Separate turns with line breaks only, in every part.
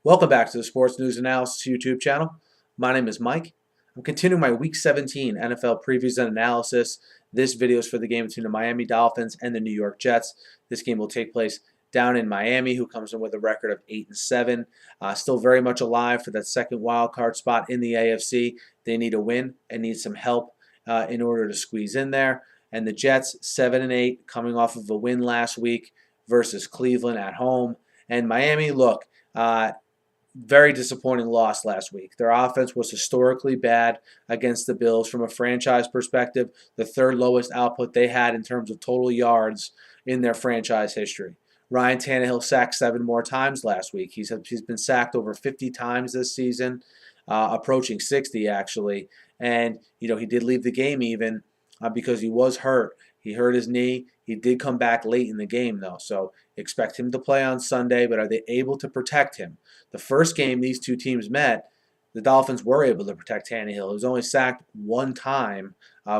Welcome back to the Sports News Analysis YouTube channel. My name is Mike. I'm continuing my Week 17 NFL previews and analysis. This video is for the game between the Miami Dolphins and the New York Jets. This game will take place down in Miami, who comes in with a record of 8-7. Still very much alive for that second wild card spot in the AFC. They need a win and need some help in order to squeeze in there. And the Jets, 7-8, coming off of a win last week versus Cleveland at home. And Miami, look, very disappointing loss last week. Their offense was historically bad against the Bills from a franchise perspective, the third lowest output they had in terms of total yards in their franchise history. Ryan Tannehill sacked 7 more times last week. He's been sacked over 50 times this season, approaching 60 actually. And he did leave the game even because he was hurt. He hurt his knee. He did come back late in the game, though, so expect him to play on Sunday, but are they able to protect him? The first game these two teams met, the Dolphins were able to protect Tannehill. He was only sacked one time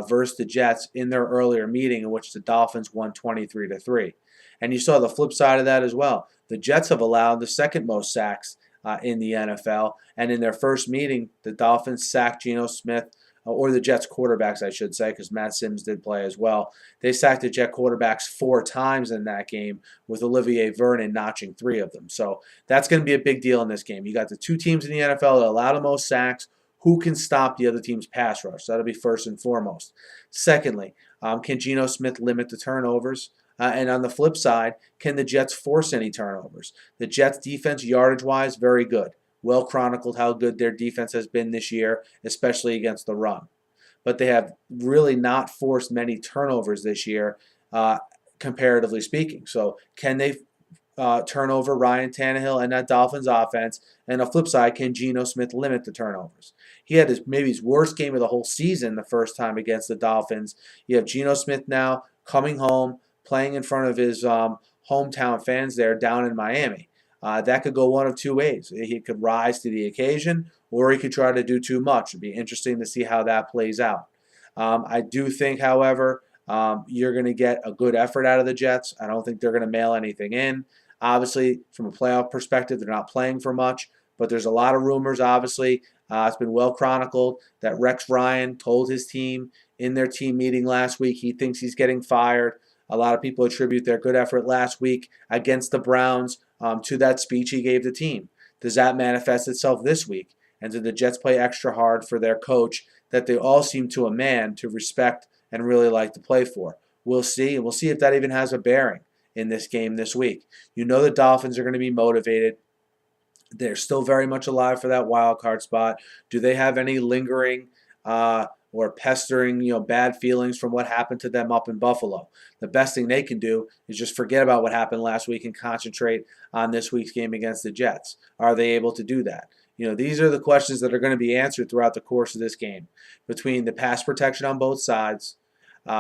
versus the Jets in their earlier meeting, in which the Dolphins won 23-3. And you saw the flip side of that as well. The Jets have allowed the second most sacks in the NFL, and in their first meeting, the Dolphins sacked Geno Smith, or the Jets quarterbacks, I should say, because Matt Sims did play as well. They sacked the Jet quarterbacks 4 times in that game, with Olivier Vernon notching 3 of them. So that's going to be a big deal in this game. You got the two teams in the NFL that allow the most sacks. Who can stop the other team's pass rush? That'll be first and foremost. Secondly, can Geno Smith limit the turnovers? And on the flip side, can the Jets force any turnovers? The Jets' defense, yardage-wise, very good. Well chronicled how good their defense has been this year, especially against the run. But they have really not forced many turnovers this year, comparatively speaking. So can they turn over Ryan Tannehill and that Dolphins offense? And on the flip side, can Geno Smith limit the turnovers? He had maybe his worst game of the whole season the first time against the Dolphins. You have Geno Smith now coming home, playing in front of his hometown fans there down in Miami. That could go one of two ways. He could rise to the occasion, or he could try to do too much. It'd be interesting to see how that plays out. I do think, however, you're going to get a good effort out of the Jets. I don't think they're going to mail anything in. Obviously, from a playoff perspective, they're not playing for much, but there's a lot of rumors, obviously. It's been well chronicled that Rex Ryan told his team in their team meeting last week he thinks he's getting fired. A lot of people attribute their good effort last week against the Browns to that speech he gave the team. Does that manifest itself this week? And do the Jets play extra hard for their coach that they all seem to a man to respect and really like to play for? We'll see, and we'll see if that even has a bearing in this game this week. You know the Dolphins are going to be motivated. They're still very much alive for that wild card spot. Do they have any lingering or pestering, bad feelings from what happened to them up in Buffalo? The best thing they can do is just forget about what happened last week and concentrate on this week's game against the Jets. Are they able to do that? These are the questions that are going to be answered throughout the course of this game. Between the pass protection on both sides,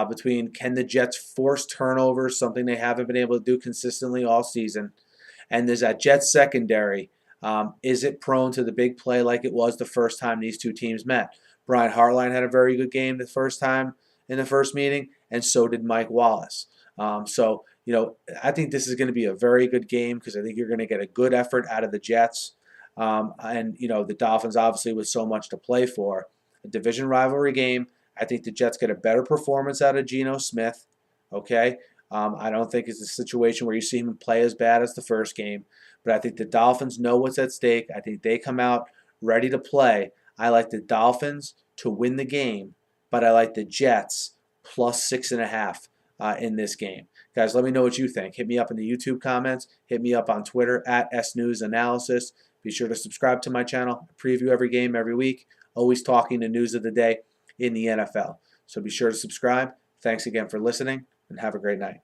between can the Jets force turnovers, something they haven't been able to do consistently all season, and there's that Jets secondary. Is it prone to the big play like it was the first time these two teams met? Brian Hartline had a very good game the first time in the first meeting, and so did Mike Wallace. I think this is going to be a very good game because I think you're going to get a good effort out of the Jets. The Dolphins, obviously, with so much to play for. A division rivalry game. I think the Jets get a better performance out of Geno Smith. Okay? I don't think it's a situation where you see him play as bad as the first game, but I think the Dolphins know what's at stake. I think they come out ready to play. I like the Dolphins to win the game, but I like the Jets plus 6.5 in this game. Guys, let me know what you think. Hit me up in the YouTube comments. Hit me up on Twitter at SNewsAnalysis. Be sure to subscribe to my channel. I preview every game every week. Always talking the news of the day in the NFL. So be sure to subscribe. Thanks again for listening, and have a great night.